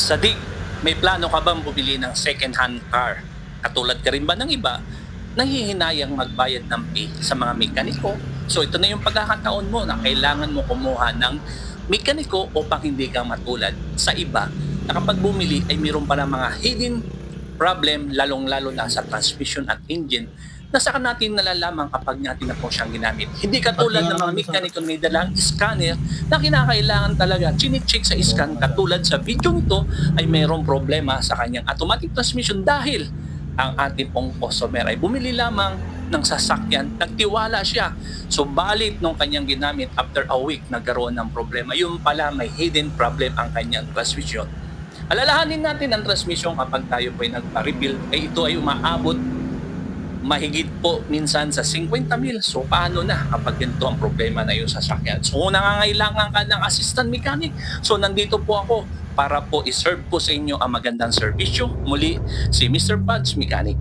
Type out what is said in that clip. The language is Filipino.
Sadik, may plano ka bang bumili ng second-hand car? Katulad ka rin ba ng iba, nanghihinayang magbayad ng fee sa mga mekaniko? So ito na yung pagkakataon mo na kailangan mo kumuha ng mekaniko upang hindi ka matulad sa iba na kapag bumili ay mayroon pa ng mga hidden problem lalong-lalo na sa transmission at engine na saka natin nalalaman kapag natin na po siyang ginamit. Hindi katulad ng mga mekaniko na may dalang scanner na kinakailangan talaga chine-check sa scan katulad sa video nito ay mayroong problema sa kanyang automatic transmission dahil ang ating pong customer ay bumili lamang ng sasakyan, nagtiwala siya. So balit nung kanyang ginamit after a week nagkaroon ng problema. Yung pala may hidden problem ang kanyang transmission. Alalahanin natin ang transmission kapag tayo po ay nagpa-rebuild ay ito ay umaabot mahigit po minsan sa 50 mil. So paano na kapag ganito ang problema na yung sasakyan? So kung nangangailangan ka ng assistant mechanic, so nandito po ako para po iserve po sa inyo ang magandang serbisyo. Muli, si Mr. Pads Mechanic.